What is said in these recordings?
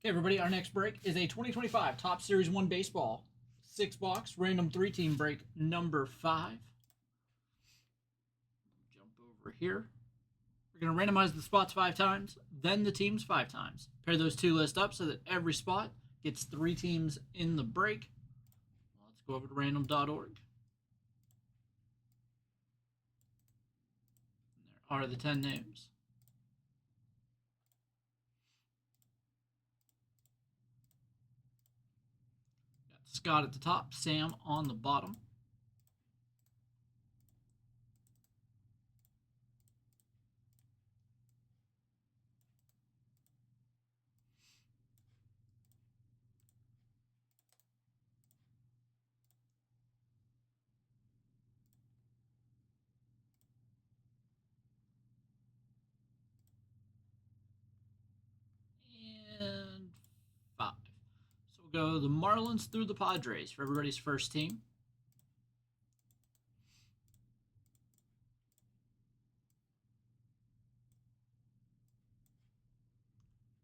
Okay, everybody, our next break is a 2025 Top Series 1 Baseball 6-box random 3-team break number 5. Jump over here. We're going to randomize the spots 5 times, then the teams 5 times. Pair those two lists up so that every spot gets 3 teams in the break. Let's go over to random.org. There are the 10 names. Got Scott at the top, Sam on the bottom. And 5. So we'll go the Marlins through the Padres for everybody's first team.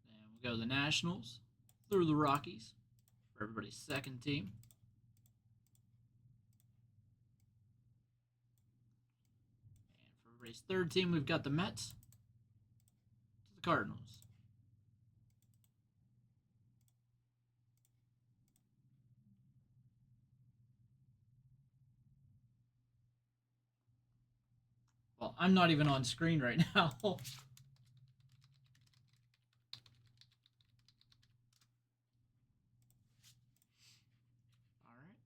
Then we'll go the Nationals through the Rockies for everybody's second team. And for everybody's third team, we've got the Mets to the Cardinals. Well, I'm not even on screen right now. All right.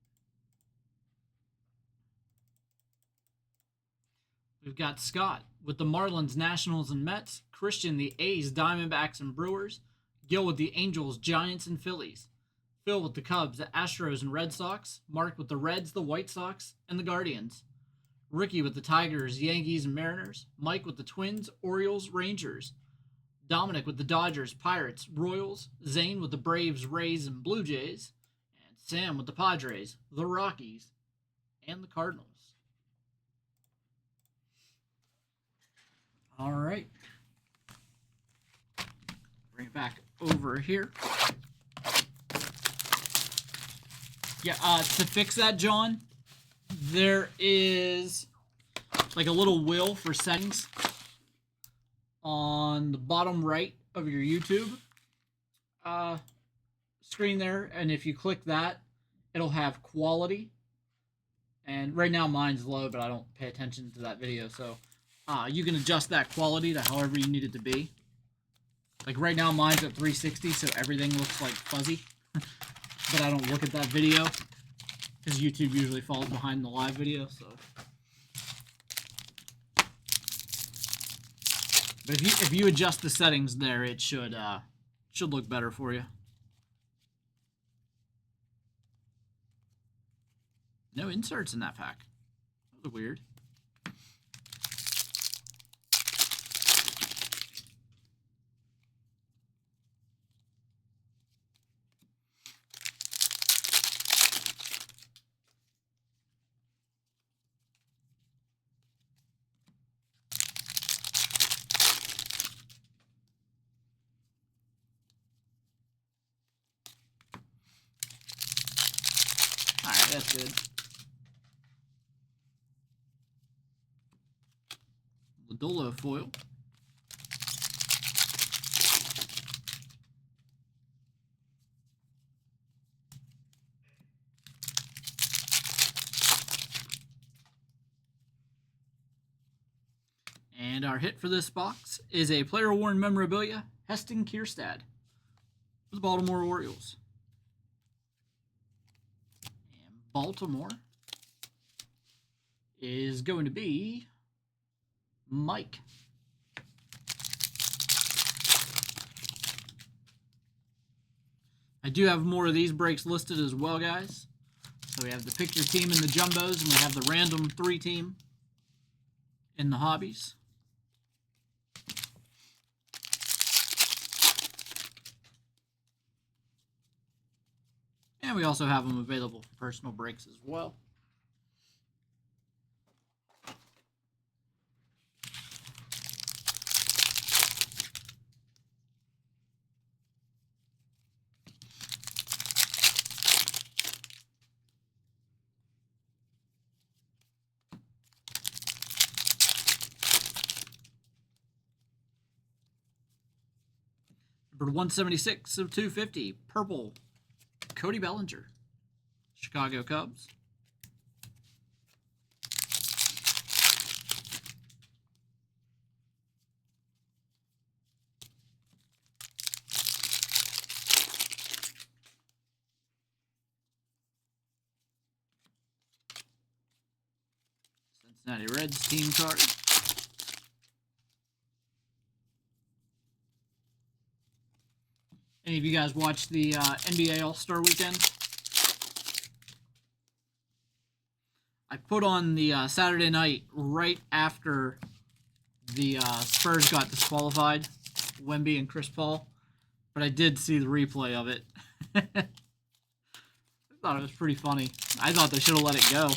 We've got Scott with the Marlins, Nationals, and Mets. Christian, the A's, Diamondbacks, and Brewers. Gil with the Angels, Giants, and Phillies. Phil with the Cubs, the Astros, and Red Sox. Mark with the Reds, the White Sox, and the Guardians. Ricky with the Tigers, Yankees, and Mariners. Mike with the Twins, Orioles, Rangers. Dominic with the Dodgers, Pirates, Royals. Zane with the Braves, Rays, and Blue Jays. And Sam with the Padres, the Rockies, and the Cardinals. All right. Bring it back over here. Yeah, to fix that, John, there is like a little wheel for settings on the bottom right of your YouTube screen there. And if you click that, it'll have quality. And right now mine's low, but I don't pay attention to that video. So you can adjust that quality to however you need it to be. Like right now mine's at 360, so everything looks like fuzzy. But I don't look at that video because YouTube usually falls behind the live video. So, but if you adjust the settings there, it should look better for you. No inserts in that pack. That was weird. Alright, that's good. Ladolo foil. And our hit for this box is a player-worn memorabilia, Heston Kjerstad, for the Baltimore Orioles. And Baltimore is going to be Mike. I do have more of these breaks listed as well, guys. So we have the picture team in the jumbos, and we have the random 3-team in the hobbies. And we also have them available for personal breaks as well. Numbered 176 of 250. Purple, Cody Bellinger. Chicago Cubs. Cincinnati Reds team card. Any of you guys watch the NBA All-Star Weekend? I put on the Saturday night right after the Spurs got disqualified, Wemby and Chris Paul, but I did see the replay of it. I thought it was pretty funny. I thought they should have let it go.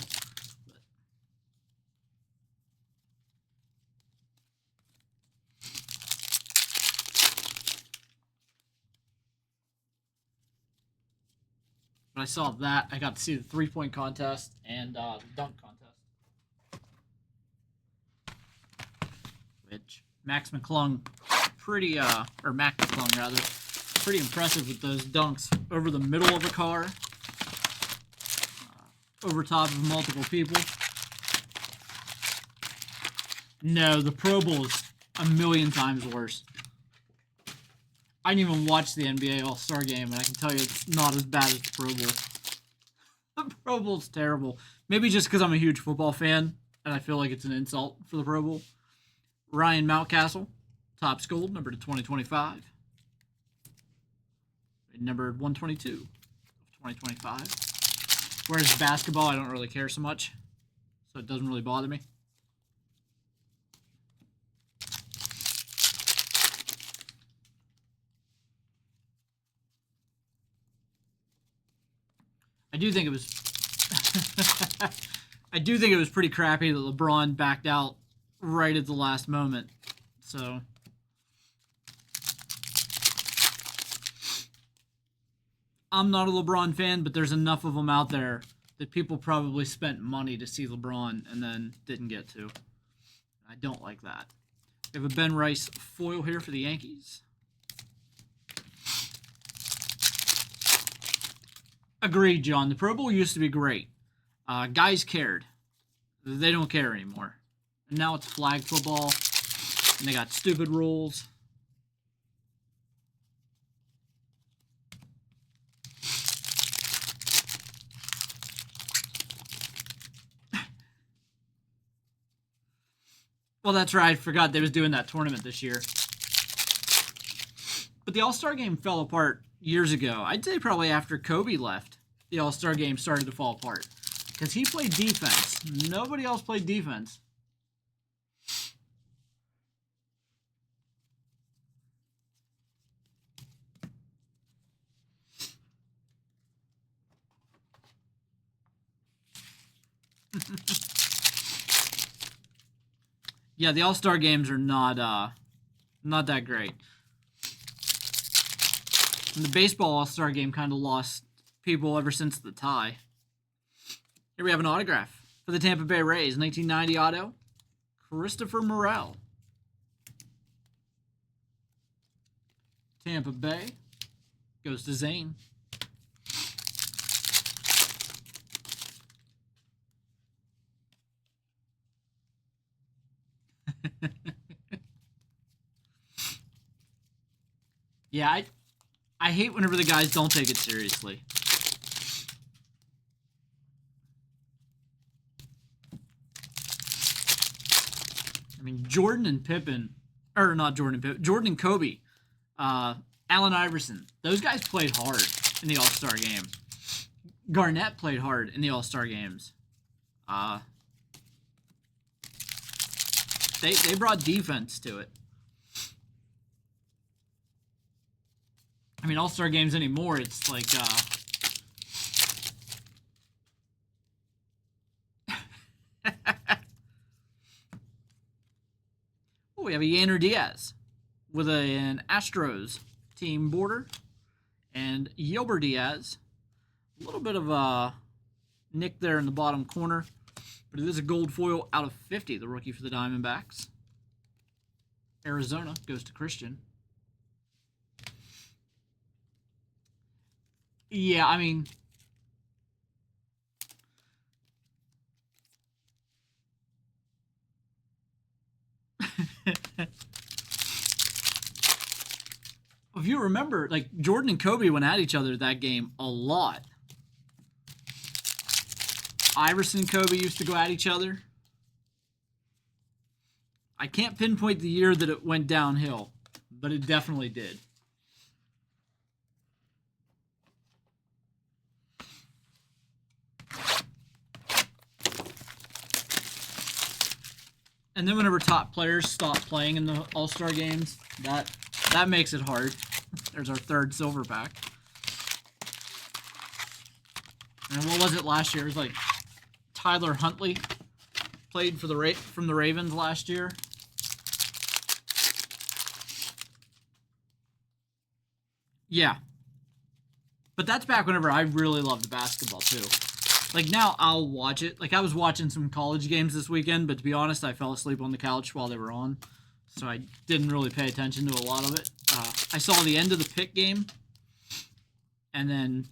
But I saw that. I got to see the three-point contest and the dunk contest. Which Max McClung, or Mac McClung rather, pretty impressive with those dunks over the middle of a car, over top of multiple people. No, the Pro Bowl is a million times worse. I didn't even watch the NBA All-Star Game, and I can tell you it's not as bad as the Pro Bowl. The Pro Bowl's terrible. Maybe just because I'm a huge football fan, and I feel like it's an insult for the Pro Bowl. Ryan Mountcastle, Topps Gold, numbered to 2025. Numbered 122 of 2025. Whereas basketball, I don't really care so much, so it doesn't really bother me. I do think it was pretty crappy that LeBron backed out right at the last moment. So I'm not a LeBron fan, but there's enough of them out there that people probably spent money to see LeBron and then didn't get to. I don't like that. We have a Ben Rice foil here for the Yankees. Agreed, John. The Pro Bowl used to be great. Guys cared. They don't care anymore. And now it's flag football, and they got stupid rules. Well, that's right. I forgot they was doing that tournament this year. But the All-Star Game fell apart years ago. I'd say probably after Kobe left, the All-Star Game started to fall apart. Because he played defense. Nobody else played defense. Yeah, the All-Star Games are not that great. And the baseball All-Star Game kind of lost people ever since the tie. Here we have an autograph for the Tampa Bay Rays, 1990 auto, Christopher Morel. Tampa Bay goes to Zane. Yeah, I hate whenever the guys don't take it seriously. I mean, Jordan and Kobe, Allen Iverson, those guys played hard in the All-Star Game. Garnett played hard in the All-Star Games. They brought defense to it. I mean, All-Star Games anymore, it's like, oh, we have a Yainer Diaz with an Astros team border. And Yelber Diaz. A little bit of a nick there in the bottom corner. But it is a gold foil out of 50, the rookie for the Diamondbacks. Arizona goes to Christian. Yeah, I mean, if you remember, like Jordan and Kobe went at each other that game a lot. Iverson and Kobe used to go at each other. I can't pinpoint the year that it went downhill, but it definitely did. And then whenever top players stop playing in the All-Star games, that makes it hard. There's our third silverback. And what was it last year? It was like Tyler Huntley played for from the Ravens last year. Yeah. But that's back whenever I really loved basketball too. Like now I'll watch it. Like I was watching some college games this weekend, but to be honest, I fell asleep on the couch while they were on. So I didn't really pay attention to a lot of it. I saw the end of the Pitt game. And then,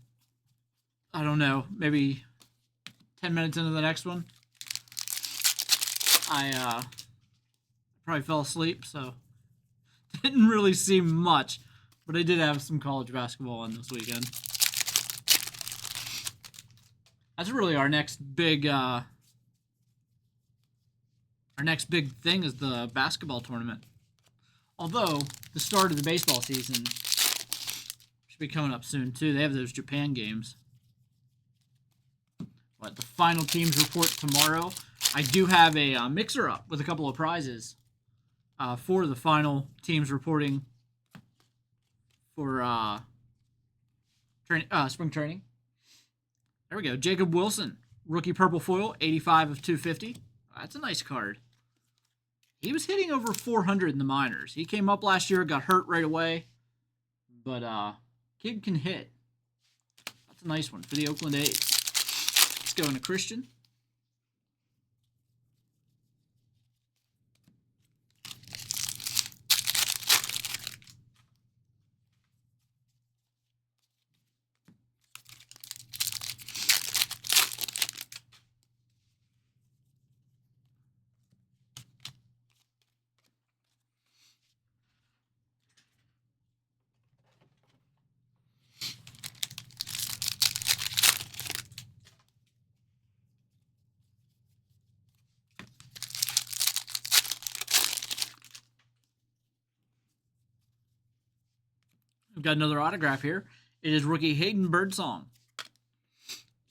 I don't know, maybe 10 minutes into the next one, I probably fell asleep, so didn't really see much. But I did have some college basketball on this weekend. That's really our next big thing is the basketball tournament. Although the start of the baseball season should be coming up soon too. They have those Japan games. But the final teams report tomorrow. I do have a mixer up with a couple of prizes for the final teams reporting for spring training. There we go. Jacob Wilson, rookie purple foil, 85 of 250. That's a nice card. He was hitting over 400 in the minors. He came up last year, got hurt right away. But kid can hit. That's a nice one for the Oakland A's. Let's go into Christian. We've got another autograph here. It is rookie Hayden Birdsong,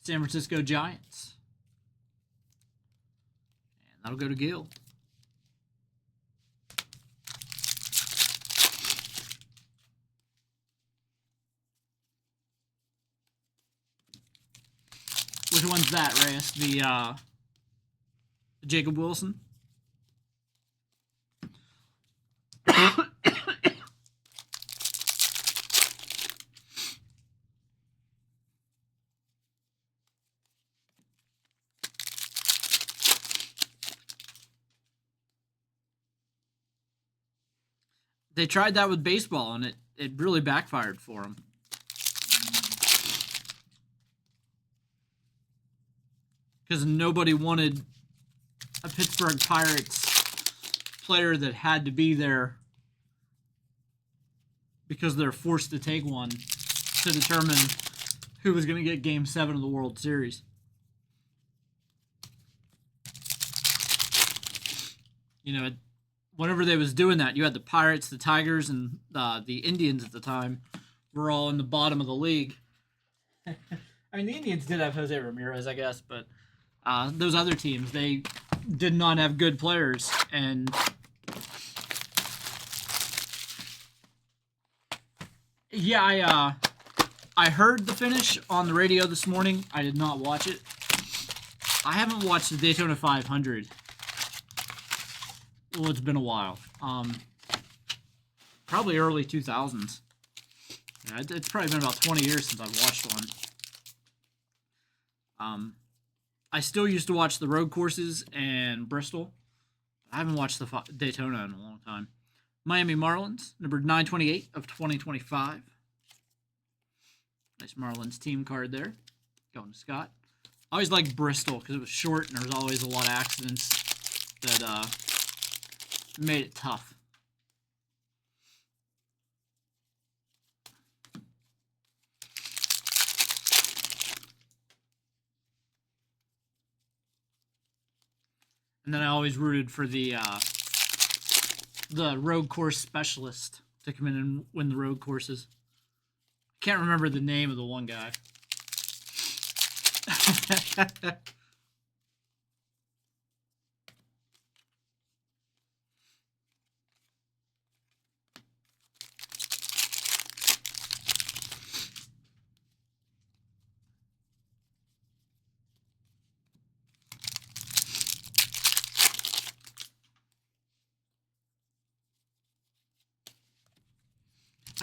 San Francisco Giants. And that'll go to Gil. Which one's that, Reyes? The Jacob Wilson? They tried that with baseball, and it really backfired for them. Because nobody wanted a Pittsburgh Pirates player that had to be there because they're forced to take one to determine who was going to get Game 7 of the World Series. You know, whenever they was doing that, you had the Pirates, the Tigers, and the Indians at the time were all in the bottom of the league. I mean, the Indians did have Jose Ramirez, I guess, but those other teams, they did not have good players. And yeah, I heard the finish on the radio this morning. I did not watch it. I haven't watched the Daytona 500. Well, it's been a while. Probably early 2000s. Yeah, it's probably been about 20 years since I've watched one. I still used to watch the road courses and Bristol. I haven't watched the Daytona in a long time. Miami Marlins, number 928 of 2025. Nice Marlins team card there. Going to Scott. I always liked Bristol because it was short and there was always a lot of accidents that made it tough. And then I always rooted for the road course specialist to come in and win the road courses. Can't remember the name of the one guy.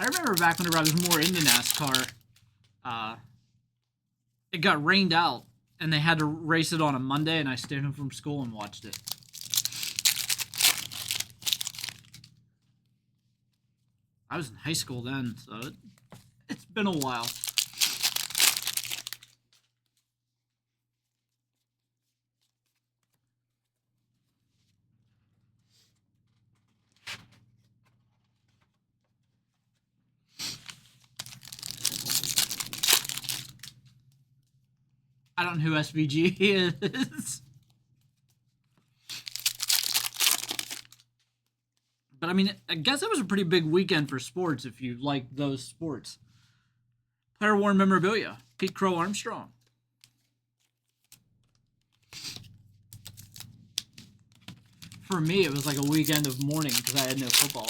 I remember back whenever I was more into NASCAR, it got rained out, and they had to race it on a Monday, and I stayed home from school and watched it. I was in high school then, so it's been a while. I don't know who SVG is. But I mean, I guess it was a pretty big weekend for sports if you like those sports. Player worn memorabilia. Pete Crow Armstrong. For me, it was like a weekend of mourning because I had no football.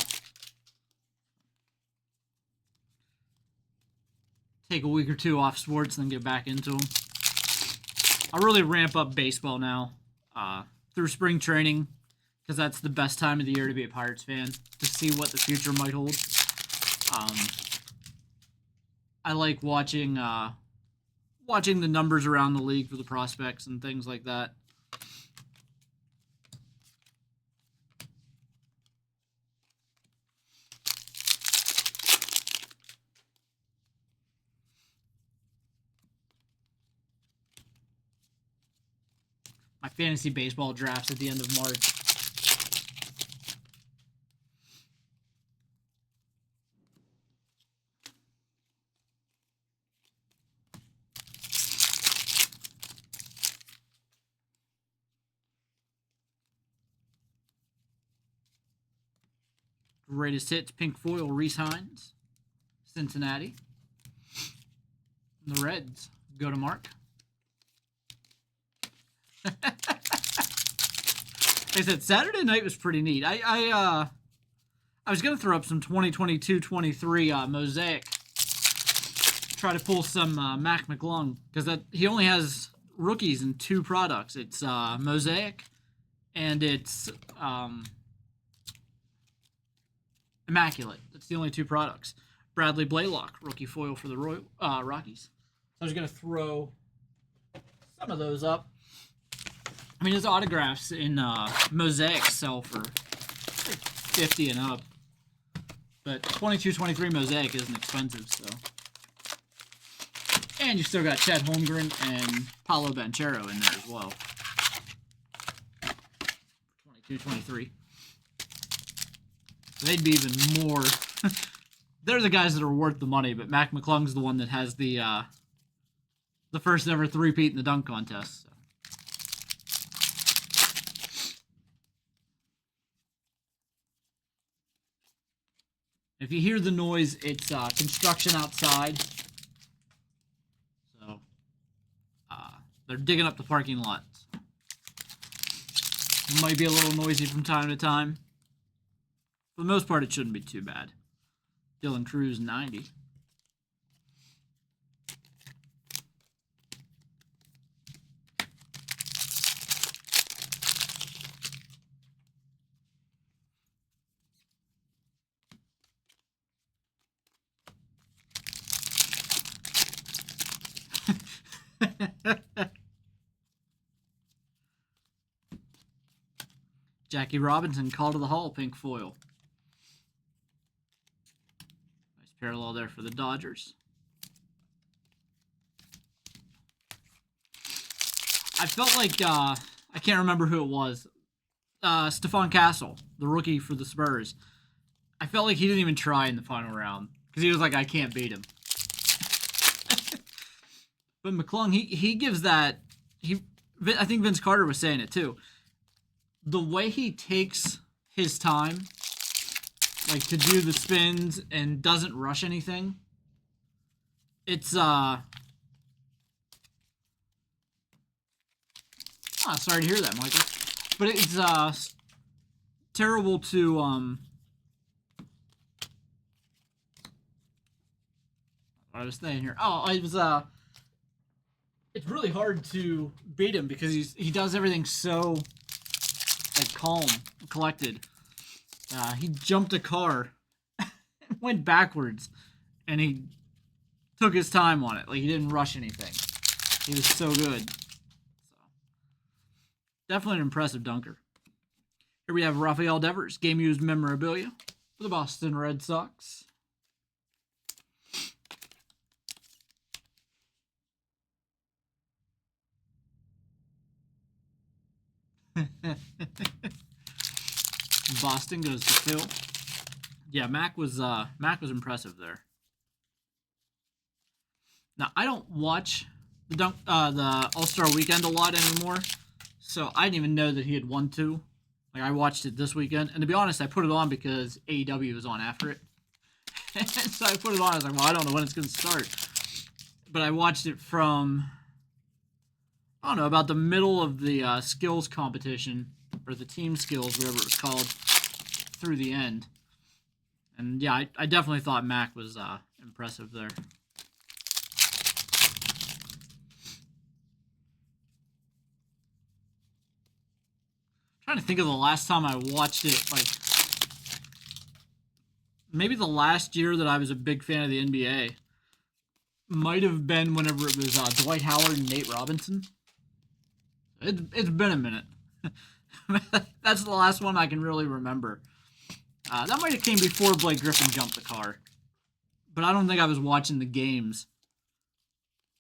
Take a week or two off sports and then get back into them. I'll really ramp up baseball now through spring training because that's the best time of the year to be a Pirates fan, to see what the future might hold. I like watching the numbers around the league for the prospects and things like that. My fantasy baseball drafts at the end of March. Greatest hits, pink foil, Reese Hines, Cincinnati. And the Reds go to Mark. Like I said, Saturday night was pretty neat. I was gonna throw up some 2022-23 mosaic. Try to pull some Mac McClung because he only has rookies in 2 products. It's mosaic and it's immaculate. That's the only 2 products. Bradley Blaylock, rookie foil for the Rockies. I was gonna throw some of those up. I mean, his autographs in mosaic sell for like 50 and up, but 22-23 mosaic isn't expensive, so. And you still got Chet Holmgren and Paolo Banchero in there as well. 22-23. They'd be even more. They're the guys that are worth the money, but Mac McClung's the one that has the first ever 3-peat in the dunk contest. So. If you hear the noise, it's construction outside. So, they're digging up the parking lot. It might be a little noisy from time to time. For the most part, it shouldn't be too bad. Dylan Cruz, 90. Jackie Robinson, call to the hall, pink foil. Nice parallel there for the Dodgers. I felt like I can't remember who it was. Stephon Castle, the rookie for the Spurs. I felt like he didn't even try in the final round because he was like, I can't beat him. But McClung, he gives that. I think Vince Carter was saying it too. The way he takes his time, like to do the spins and doesn't rush anything. It's sorry to hear that, Michael. But it's terrible to I was saying here. Oh, it was it's really hard to beat him because he does everything so like calm, collected. He jumped a car, went backwards, and he took his time on it. Like, he didn't rush anything. He was so good. So, definitely an impressive dunker. Here we have Rafael Devers, game-used memorabilia for the Boston Red Sox. Boston goes to Phil. Yeah, Mac was impressive there. Now I don't watch the All-Star Weekend a lot anymore, so I didn't even know that he had won two. Like, I watched it this weekend, and to be honest, I put it on because AEW was on after it. And so I put it on. I was like, well, I don't know when it's going to start, but I watched it from I don't know about the middle of the skills competition or the team skills, whatever it was called, through the end. And yeah, I definitely thought Mac was impressive there. I'm trying to think of the last time I watched it. Like, maybe the last year that I was a big fan of the NBA might have been whenever it was Dwight Howard and Nate Robinson. It's been a minute. That's the last one I can really remember. That might have came before Blake Griffin jumped the car. But I don't think I was watching the games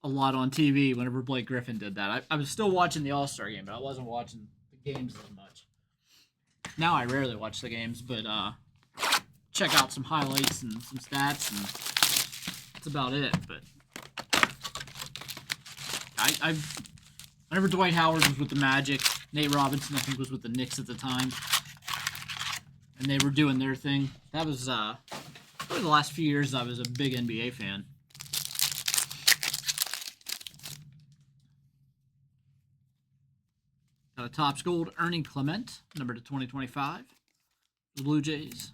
a lot on TV whenever Blake Griffin did that. I was still watching the All-Star game, but I wasn't watching the games as much. Now I rarely watch the games, but check out some highlights and some stats, and that's about it. But whenever Dwight Howard was with the Magic, Nate Robinson, I think, was with the Knicks at the time, and they were doing their thing. That was probably the last few years I was a big NBA fan. Got a Topps Gold, Ernie Clement, number to 2025. The Blue Jays.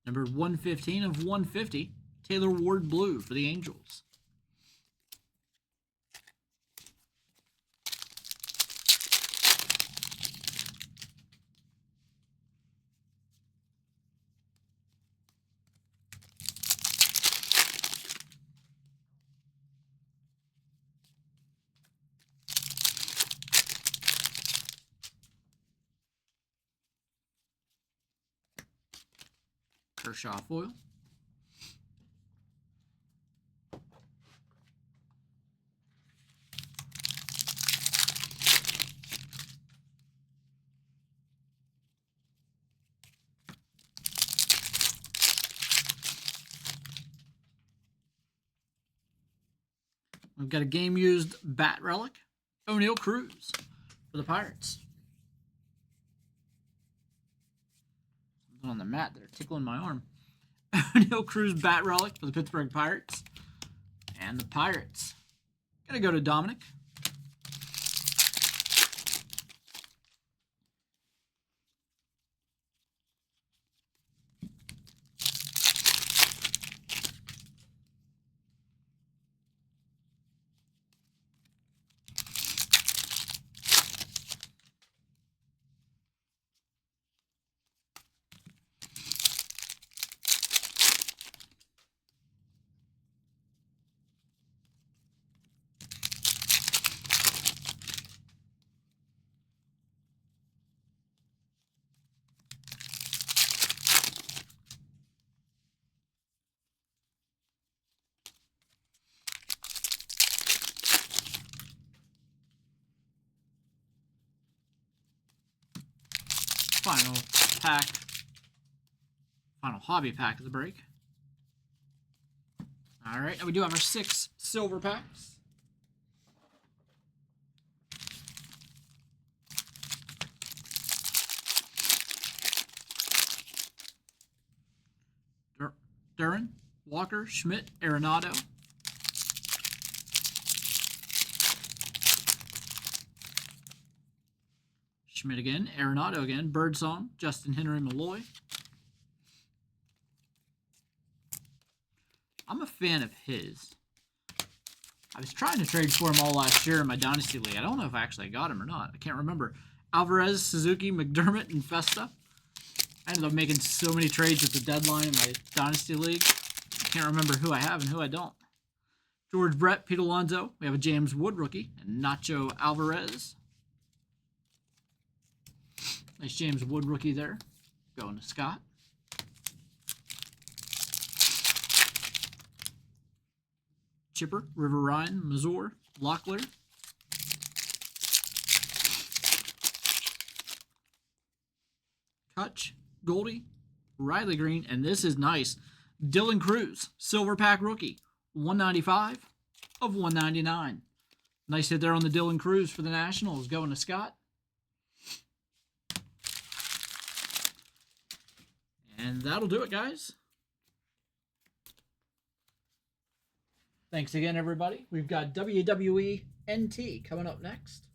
Number 115 of 150, Taylor Ward Blue for the Angels. Kershaw foil. We've got a game-used bat relic, O'Neal Cruz for the Pirates. Something on the mat that are tickling my arm. O'Neal Cruz bat relic for the Pittsburgh Pirates. And the Pirates. Gonna go to Dominic. final pack, final hobby pack of the break. All right, now we do have our 6 silver packs. Duran, Walker, Schmidt, Arenado. Schmidt again, Arenado again, Birdsong, Justin Henry Malloy. I'm a fan of his. I was trying to trade for him all last year in my Dynasty League. I don't know if I actually got him or not. I can't remember. Alvarez, Suzuki, McDermott, and Festa. I ended up making so many trades at the deadline in my Dynasty League. I can't remember who I have and who I don't. George Brett, Pete Alonso. We have a James Wood rookie and Nacho Alvarez. Nice James Wood rookie there. Going to Scott. Chipper, River Ryan, Mazur, Locklear. Kutch, Goldie, Riley Green, and this is nice. Dylan Cruz, silver pack rookie, 195 of 199. Nice hit there on the Dylan Cruz for the Nationals, going to Scott. And that'll do it, guys. Thanks again, everybody. We've got WWE NT coming up next.